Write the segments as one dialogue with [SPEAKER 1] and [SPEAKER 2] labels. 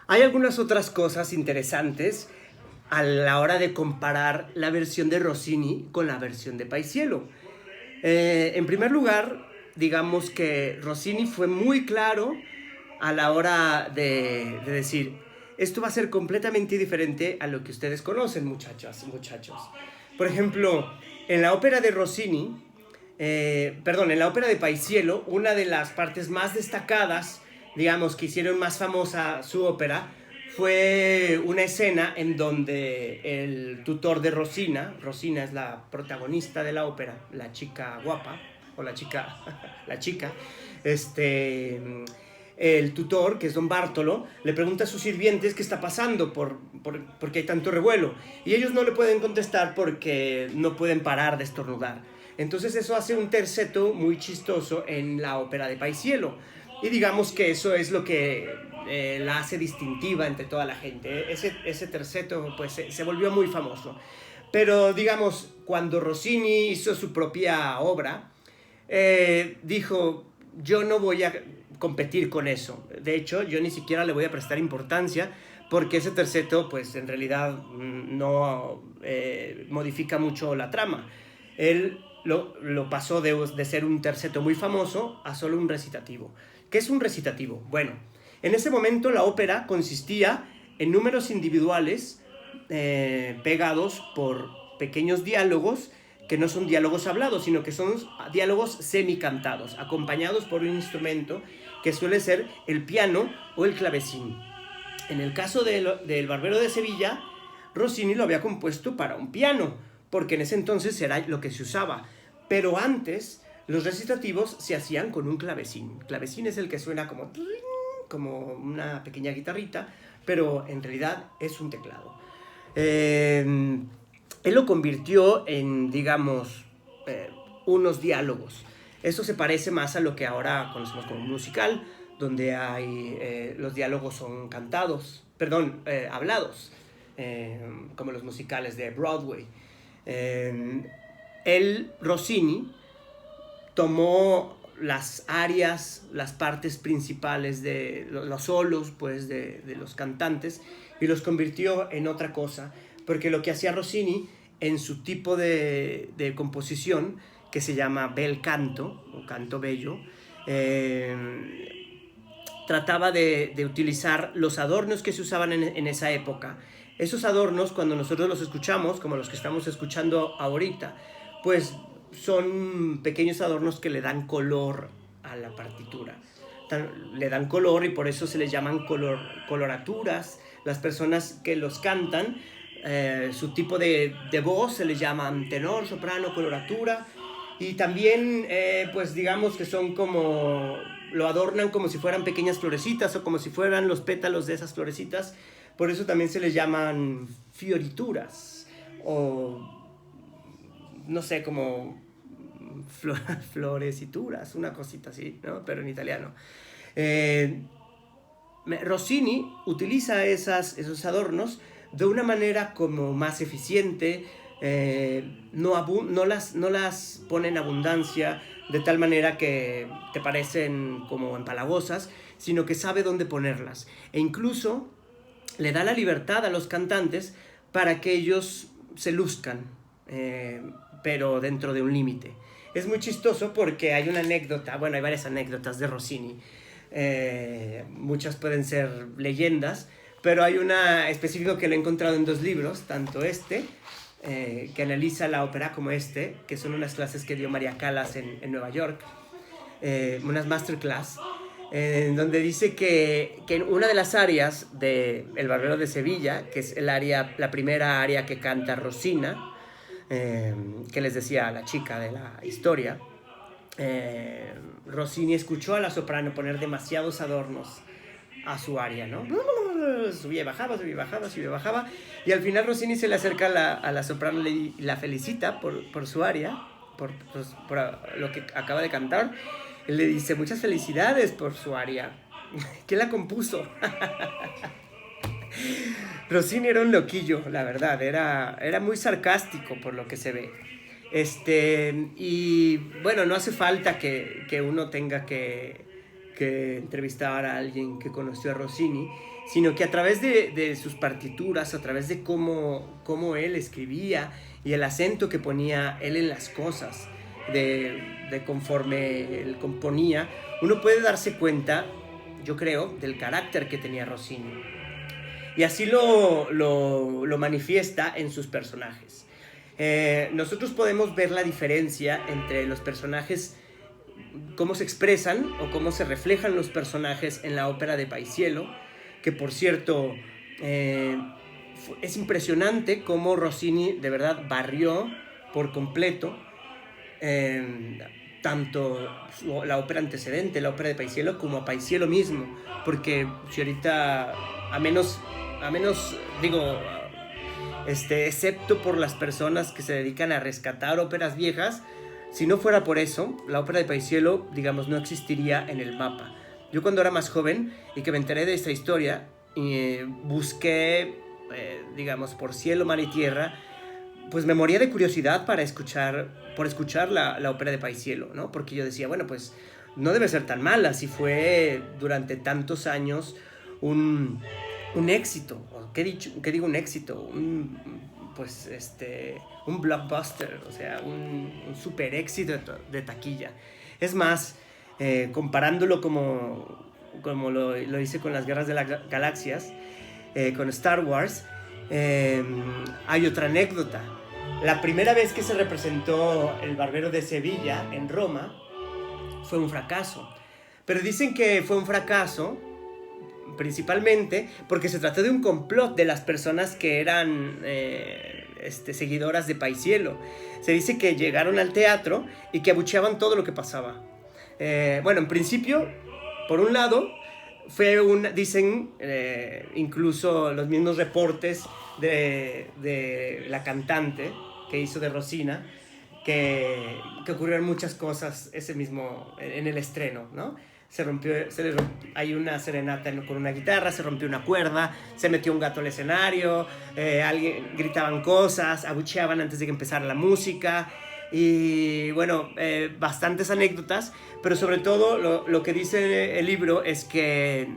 [SPEAKER 1] Hay algunas otras cosas interesantes a la hora de comparar la versión de Rossini con la versión de Paisiello. En primer lugar, digamos que Rossini fue muy claro a la hora de decir, esto va a ser completamente diferente a lo que ustedes conocen, muchachos. Por ejemplo, en la ópera de Rossini, en la ópera de Paisiello, una de las partes más destacadas, digamos, que hicieron más famosa su ópera, fue una escena en donde el tutor de Rosina es la protagonista de la ópera, la chica guapa, o la chica, este, el tutor, que es don Bartolo, le pregunta a sus sirvientes qué está pasando, porque hay tanto revuelo. Y ellos no le pueden contestar porque no pueden parar de estornudar. Entonces eso hace un terceto muy chistoso en la ópera de Paisiello. Y digamos que eso es lo que la hace distintiva entre toda la gente. Ese terceto pues se volvió muy famoso. Pero digamos, cuando Rossini hizo su propia obra, dijo, yo no voy a competir con eso. De hecho, yo ni siquiera le voy a prestar importancia porque ese terceto, pues en realidad no modifica mucho la trama. Él lo pasó de ser un terceto muy famoso a solo un recitativo. ¿Qué es un recitativo? Bueno, en ese momento la ópera consistía en números individuales pegados por pequeños diálogos que no son diálogos hablados, sino que son diálogos semicantados, acompañados por un instrumento que suele ser el piano o el clavecín. En el caso del Barbero de Sevilla, Rossini lo había compuesto para un piano, porque en ese entonces era lo que se usaba. Pero antes, los recitativos se hacían con un clavecín. Clavecín es el que suena como una pequeña guitarrita, pero en realidad es un teclado. Él lo convirtió en, digamos, unos diálogos. Eso se parece más a lo que ahora conocemos como musical, donde los diálogos son hablados, como los musicales de Broadway. Rossini, tomó las arias, las partes principales de los solos, pues, de los cantantes, y los convirtió en otra cosa, porque lo que hacía Rossini en su tipo de composición, que se llama bel canto, o canto bello, trataba de utilizar los adornos que se usaban en esa época. Esos adornos, cuando nosotros los escuchamos, como los que estamos escuchando ahorita, pues son pequeños adornos que le dan color a la partitura. Le dan color y por eso se les llaman coloraturas. Las personas que los cantan, su tipo de voz se les llaman tenor, soprano, coloratura. Y también, pues digamos que son como, lo adornan como si fueran pequeñas florecitas o como si fueran los pétalos de esas florecitas. Por eso también se les llaman fiorituras o, no sé, como florecituras, una cosita así, ¿no? Pero en italiano. Rossini utiliza esos adornos de una manera como más eficiente, no las pone en abundancia de tal manera que te parecen como empalagosas, sino que sabe dónde ponerlas. E incluso le da la libertad a los cantantes para que ellos se luzcan, pero dentro de un límite. Es muy chistoso porque hay una anécdota, bueno, hay varias anécdotas de Rossini. Muchas pueden ser leyendas, pero hay una específica que lo he encontrado en 2 libros, tanto que analiza la ópera, como que son unas clases que dio María Callas en Nueva York, unas masterclass, donde dice que en una de las arias de El Barbero de Sevilla, que es la primera aria que canta Rosina, que les decía a la chica de la historia, Rossini escuchó a la soprano poner demasiados adornos a su aria, ¿no? Subía y bajaba, subía y bajaba, subía y bajaba. Y al final Rossini se le acerca a la soprano y la felicita por su aria, por lo que acaba de cantar. Él le dice, muchas felicidades por su aria. ¿Quién la compuso? Rossini era un loquillo, la verdad. Era muy sarcástico por lo que se ve. Y bueno, no hace falta que uno tenga que que entrevistar a alguien que conoció a Rossini, sino que a través de sus partituras, a través de cómo él escribía y el acento que ponía él en las cosas, de conforme él componía, uno puede darse cuenta, yo creo, del carácter que tenía Rossini. Y así lo manifiesta en sus personajes. Nosotros podemos ver la diferencia entre los personajes, cómo se expresan o cómo se reflejan los personajes en la ópera de Paisiello, que por cierto es impresionante cómo Rossini de verdad barrió por completo tanto la ópera antecedente, la ópera de Paisiello, como a Paisiello mismo, porque si ahorita, a menos digo, excepto por las personas que se dedican a rescatar óperas viejas, si no fuera por eso, la ópera de Paisiello, digamos, no existiría en el mapa. Yo cuando era más joven y que me enteré de esta historia, busqué, digamos, por cielo, mar y tierra, pues me moría de curiosidad por escuchar la ópera de Paisiello, ¿no? Porque yo decía, bueno, pues no debe ser tan mala si fue durante tantos años un éxito. ¿Qué digo un éxito? Un blockbuster, o sea, un super éxito de taquilla. Es más, comparándolo como lo hice con las Guerras de las Galaxias, con Star Wars, hay otra anécdota. La primera vez que se representó El Barbero de Sevilla en Roma fue un fracaso, pero dicen que fue un fracaso principalmente porque se trató de un complot de las personas que eran seguidoras de Paisiello. Se dice que llegaron al teatro y que abucheaban todo lo que pasaba. Bueno, en principio, por un lado, dicen incluso los mismos reportes de la cantante que hizo de Rosina, que ocurrieron muchas cosas en el estreno, ¿no? Hay una serenata con una guitarra, se rompió una cuerda, se metió un gato al escenario, gritaban cosas, abucheaban antes de que empezara la música, y bueno, bastantes anécdotas, pero sobre todo lo que dice el libro es que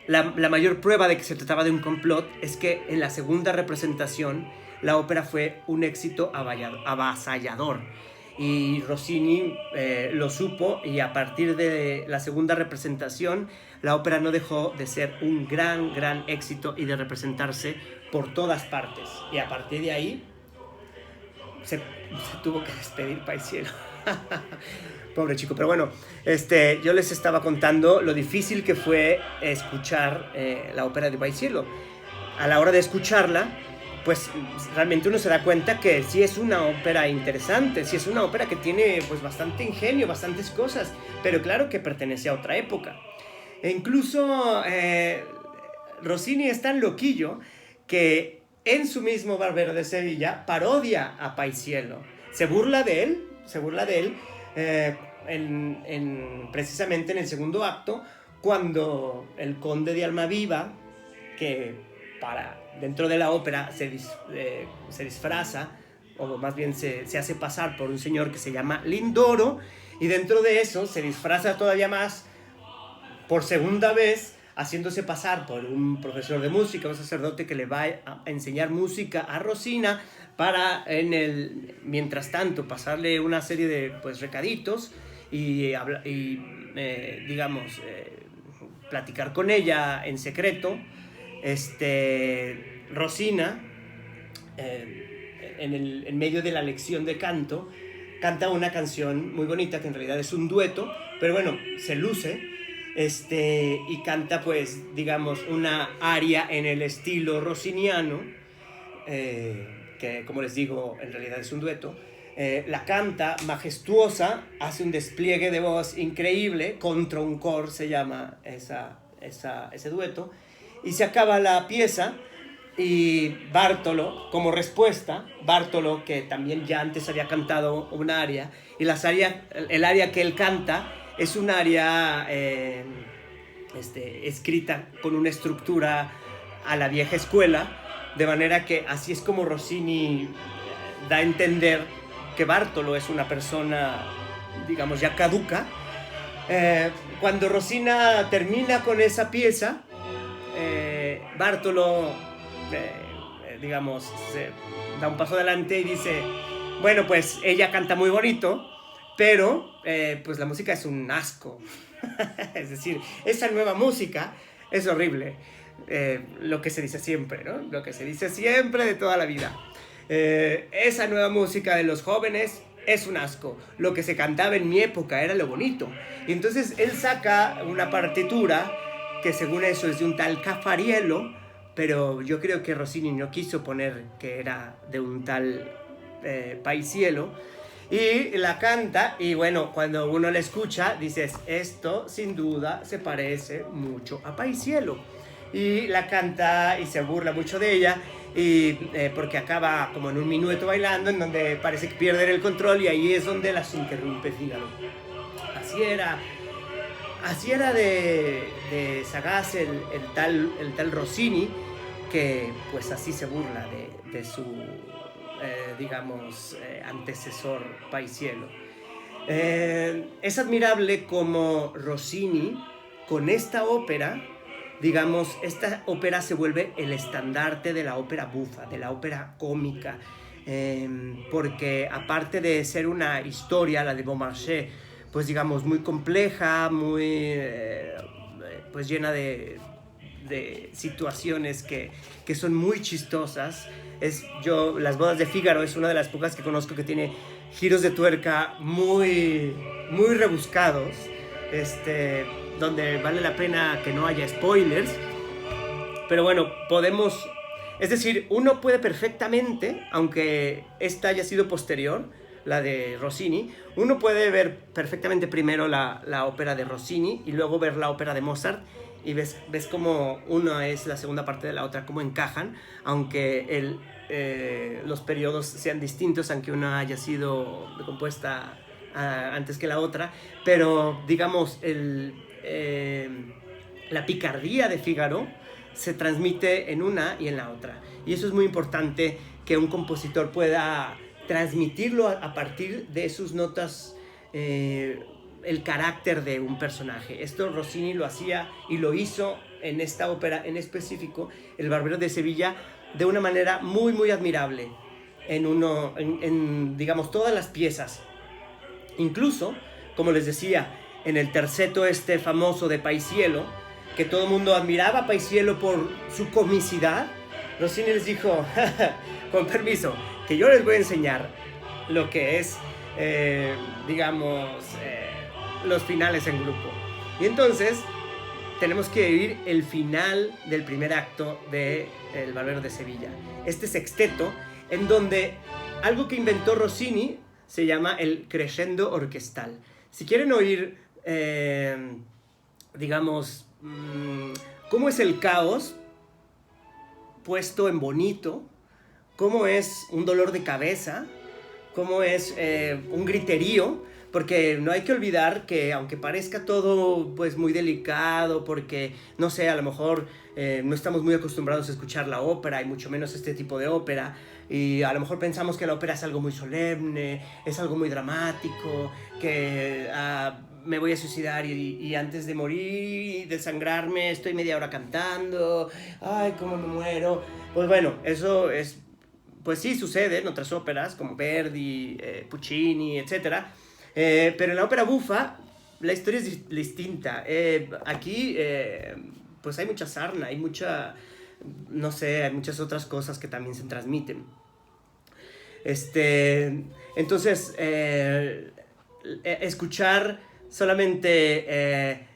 [SPEAKER 1] la mayor prueba de que se trataba de un complot es que en la segunda representación la ópera fue un éxito avasallador. Y Rossini lo supo, y a partir de la segunda representación la ópera no dejó de ser un gran éxito y de representarse por todas partes, y a partir de ahí se tuvo que despedir Paisiello. Pobre chico, pero bueno, yo les estaba contando lo difícil que fue escuchar la ópera de Paisiello. A la hora de escucharla, pues realmente uno se da cuenta que sí es una ópera interesante, sí es una ópera que tiene pues bastante ingenio, bastantes cosas, pero claro que pertenece a otra época. E incluso Rossini es tan loquillo que en su mismo Barbero de Sevilla parodia a Paisiello, se burla de él, precisamente en el segundo acto, cuando el conde de Almaviva, que dentro de la ópera se disfraza, o más bien se hace pasar por un señor que se llama Lindoro, y dentro de eso se disfraza todavía más por segunda vez, haciéndose pasar por un profesor de música, un sacerdote que le va a enseñar música a Rosina, para mientras tanto pasarle una serie de recaditos y platicar con ella en secreto. Rosina, en medio de la lección de canto, canta una canción muy bonita, que en realidad es un dueto, pero bueno, se luce, y canta una aria en el estilo rossiniano, que como les digo, en realidad es un dueto. La canta majestuosa, hace un despliegue de voz increíble, contra un cor se llama ese dueto, y se acaba la pieza, y Bartolo, como respuesta, Bartolo, que también ya antes había cantado un aria, y el aria que él canta es un aria escrita con una estructura a la vieja escuela, de manera que así es como Rossini da a entender que Bartolo es una persona, digamos, ya caduca, Cuando Rosina termina con esa pieza, Bartolo, digamos, se da un paso adelante y dice, bueno, pues ella canta muy bonito, pero pues la música es un asco. Es decir, esa nueva música es horrible. Lo que se dice siempre, ¿no? Lo que se dice siempre de toda la vida. Esa nueva música de los jóvenes es un asco. Lo que se cantaba en mi época era lo bonito. Y entonces él saca una partitura que según eso es de un tal Cafariello, pero yo creo que Rossini no quiso poner que era de un tal Paisiello, y la canta, y bueno, cuando uno la escucha dices, esto sin duda se parece mucho a Paisiello, y la canta y se burla mucho de ella, y porque acaba como en un minueto bailando en donde parece que pierden el control, y ahí es donde las interrumpe Fígaro. Así era de sagaz el tal Rossini, que pues así se burla de su, digamos, antecesor Paisiello. Es admirable como Rossini, con esta ópera, digamos, esta ópera se vuelve el estandarte de la ópera bufa, de la ópera cómica, porque aparte de ser una historia, la de Beaumarchais, pues digamos, muy compleja, muy pues llena de situaciones que son muy chistosas. Las bodas de Fígaro es una de las pocas que conozco que tiene giros de tuerca muy, muy rebuscados, donde vale la pena que no haya spoilers. Pero bueno, es decir, uno puede perfectamente, aunque esta haya sido posterior, la de Rossini, uno puede ver perfectamente primero la ópera de Rossini y luego ver la ópera de Mozart, y ves cómo una es la segunda parte de la otra, cómo encajan, aunque los periodos sean distintos, aunque una haya sido compuesta antes que la otra, pero digamos, la picardía de Fígaro se transmite en una y en la otra, y eso es muy importante, que un compositor pueda transmitirlo a partir de sus notas, el carácter de un personaje. Esto Rossini lo hacía y lo hizo en esta ópera en específico, El Barbero de Sevilla, de una manera muy muy admirable en digamos todas las piezas. Incluso, como les decía, en el terceto famoso de Paisiello, que todo el mundo admiraba a Paisiello por su comicidad, Rossini les dijo, con permiso, que yo les voy a enseñar lo que es, digamos, los finales en grupo. Y entonces tenemos que vivir el final del primer acto de El Barbero de Sevilla. Este sexteto, en donde algo que inventó Rossini se llama el crescendo orquestal. Si quieren oír, digamos, cómo es el caos puesto en bonito, cómo es un dolor de cabeza, cómo es un griterío, porque no hay que olvidar que aunque parezca todo pues muy delicado, porque no sé, a lo mejor no estamos muy acostumbrados a escuchar la ópera y mucho menos este tipo de ópera, y a lo mejor pensamos que la ópera es algo muy solemne, es algo muy dramático, que me voy a suicidar y antes de morir y desangrarme estoy media hora cantando, ay, cómo me muero. Pues bueno, eso es, pues sí sucede en otras óperas como Verdi, Puccini, etc. Pero en la ópera bufa la historia es distinta. Aquí pues hay mucha sarna, hay mucha, no sé, hay muchas otras cosas que también se transmiten. Entonces, escuchar solamente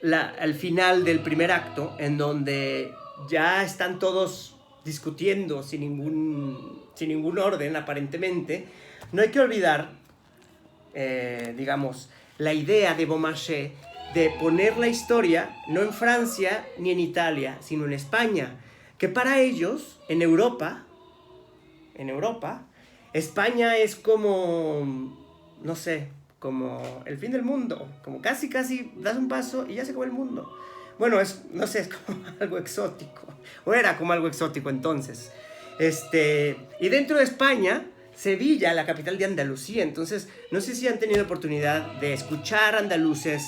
[SPEAKER 1] al final del primer acto, en donde ya están todos discutiendo sin ningún orden aparentemente, no hay que olvidar, digamos, la idea de Beaumarchais de poner la historia no en Francia ni en Italia, sino en España, que para ellos, en Europa, España es como, no sé, como el fin del mundo, como casi das un paso y ya se acabó el mundo. Bueno, no sé, es como algo exótico, o era como algo exótico entonces. Y dentro de España, Sevilla, la capital de Andalucía, entonces no sé si han tenido oportunidad de escuchar andaluces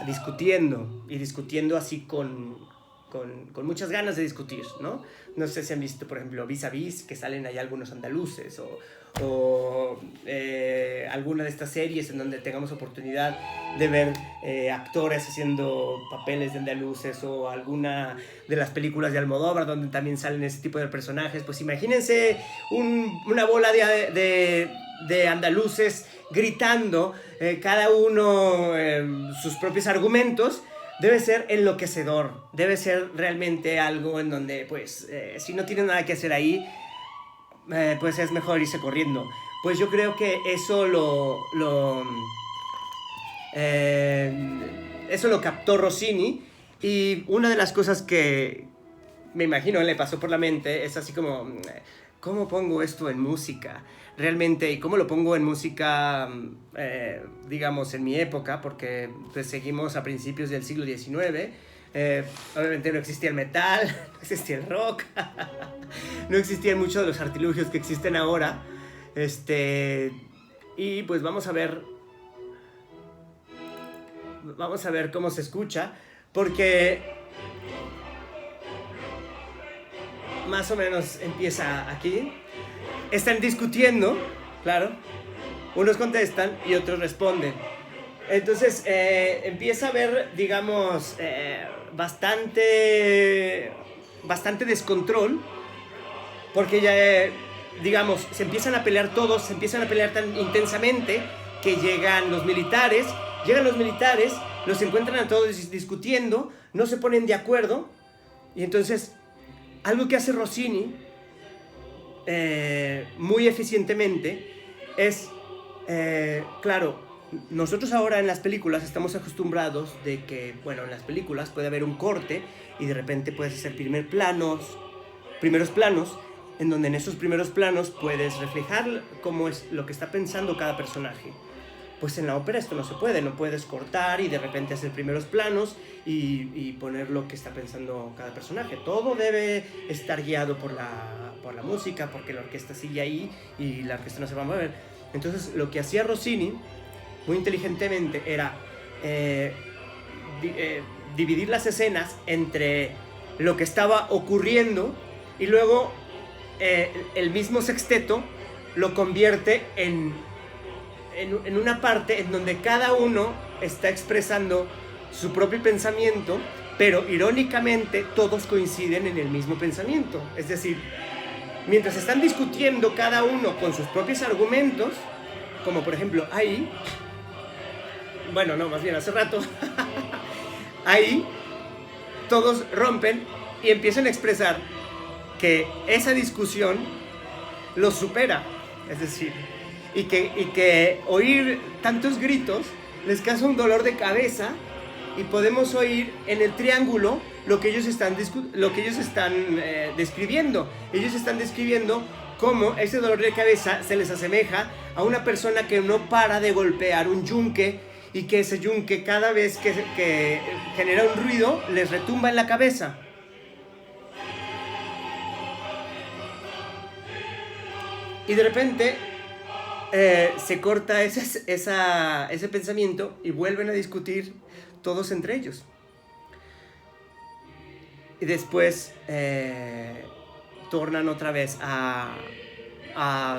[SPEAKER 1] discutiendo, y discutiendo así con muchas ganas de discutir, ¿no? No sé si han visto, por ejemplo, Vis a Vis, que salen ahí algunos andaluces, o alguna de estas series en donde tengamos oportunidad de ver actores haciendo papeles de andaluces, o alguna de las películas de Almodóvar donde también salen ese tipo de personajes. Pues imagínense una bola de andaluces gritando, cada uno sus propios argumentos. Debe ser enloquecedor, debe ser realmente algo en donde, pues, si no tiene nada que hacer ahí, pues es mejor irse corriendo. Pues yo creo que eso eso lo captó Rossini, y una de las cosas que me imagino le pasó por la mente es así como, ¿cómo pongo esto en música? Realmente, y cómo lo pongo en música, digamos, en mi época, porque pues, seguimos a principios del siglo XIX. Obviamente no existía el metal, no existía el rock, no existían muchos de los artilugios que existen ahora. Y pues vamos a ver cómo se escucha, porque más o menos empieza aquí. Están discutiendo, claro. Unos contestan y otros responden. Entonces empieza a haber, digamos, bastante descontrol, porque ya, digamos, se empiezan a pelear todos, se empiezan a pelear tan intensamente que llegan los militares, los encuentran a todos discutiendo, no se ponen de acuerdo, y entonces algo que hace Rossini muy eficientemente es, claro, nosotros ahora en las películas estamos acostumbrados de que, bueno, en las películas puede haber un corte y de repente puedes hacer primeros planos, en donde en esos primeros planos puedes reflejar cómo es lo que está pensando cada personaje. Pues en la ópera esto no se puede, no puedes cortar y de repente hacer primeros planos y poner lo que está pensando cada personaje. Todo debe estar guiado por la música, porque la orquesta sigue ahí y la orquesta no se va a mover. Entonces lo que hacía Rossini muy inteligentemente era dividir las escenas entre lo que estaba ocurriendo, y luego el mismo sexteto lo convierte en una parte en donde cada uno está expresando su propio pensamiento, pero irónicamente todos coinciden en el mismo pensamiento. Es decir, mientras están discutiendo cada uno con sus propios argumentos, como por ejemplo ahí, bueno, no, más bien hace rato, ahí todos rompen y empiezan a expresar que esa discusión los supera. Es decir, y que oír tantos gritos les causa un dolor de cabeza, y podemos oír en el triángulo lo que ellos están describiendo. Ellos están describiendo cómo ese dolor de cabeza se les asemeja a una persona que no para de golpear un yunque, y que ese yunque cada vez que genera un ruido les retumba en la cabeza. Y de repente se corta ese pensamiento y vuelven a discutir todos entre ellos. Y después tornan otra vez a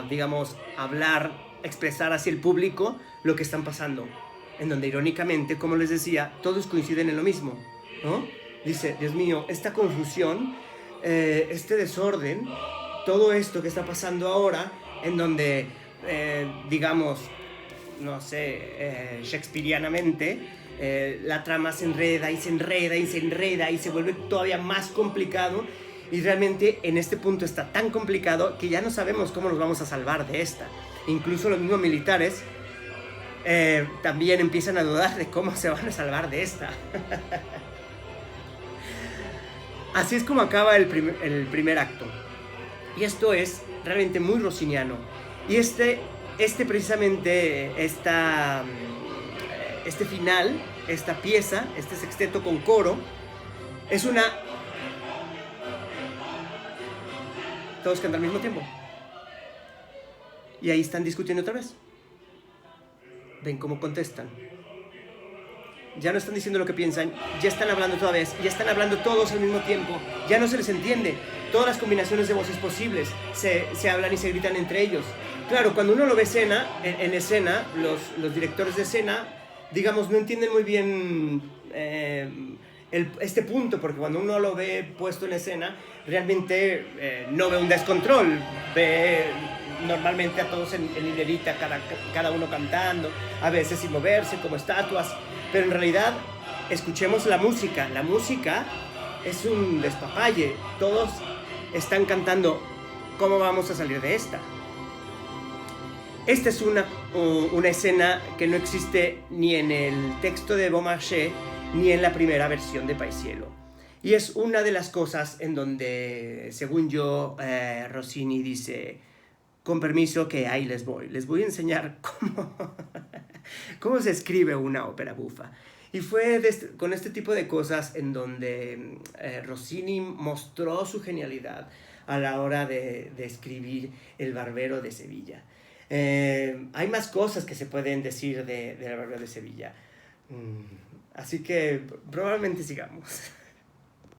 [SPEAKER 1] digamos, hablar, expresar hacia el público lo que están pasando, en donde irónicamente, como les decía, todos coinciden en lo mismo, ¿no? Dice, Dios mío, esta confusión, este desorden, todo esto que está pasando ahora, en donde, digamos, no sé, shakespearianamente, la trama se enreda y se enreda y se enreda y se vuelve todavía más complicado, y realmente en este punto está tan complicado que ya no sabemos cómo nos vamos a salvar de esta. Incluso los mismos militares también empiezan a dudar de cómo se van a salvar de esta. Así es como acaba el primer acto. Y esto es realmente muy rossiniano. Y precisamente este final, esta pieza, este sexteto con coro, es una... Todos cantan al mismo tiempo. Y ahí están discutiendo otra vez. Ven cómo contestan. ya no están diciendo lo que piensan, ya están hablando toda vez, ya están hablando todos al mismo tiempo, ya no se les entiende, todas las combinaciones de voces posibles se hablan y se gritan entre ellos. Claro, cuando uno lo ve en escena, los directores de escena, digamos, no entienden muy bien este punto, porque cuando uno lo ve puesto en escena, realmente no ve un descontrol, ve normalmente a todos en hilerita, cada uno cantando, a veces sin moverse, como estatuas, pero en realidad, escuchemos la música es un despapalle, todos están cantando, ¿cómo vamos a salir de esta? Esta es una escena que no existe ni en el texto de Beaumarchais ni en la primera versión de Paisiello. Y es una de las cosas en donde, según yo, Rossini dice, con permiso que ahí les voy a enseñar cómo se escribe una ópera bufa. Y fue con este tipo de cosas en donde Rossini mostró su genialidad a la hora de escribir El Barbero de Sevilla. Hay más cosas que se pueden decir de El Barbero de Sevilla. Así que probablemente sigamos.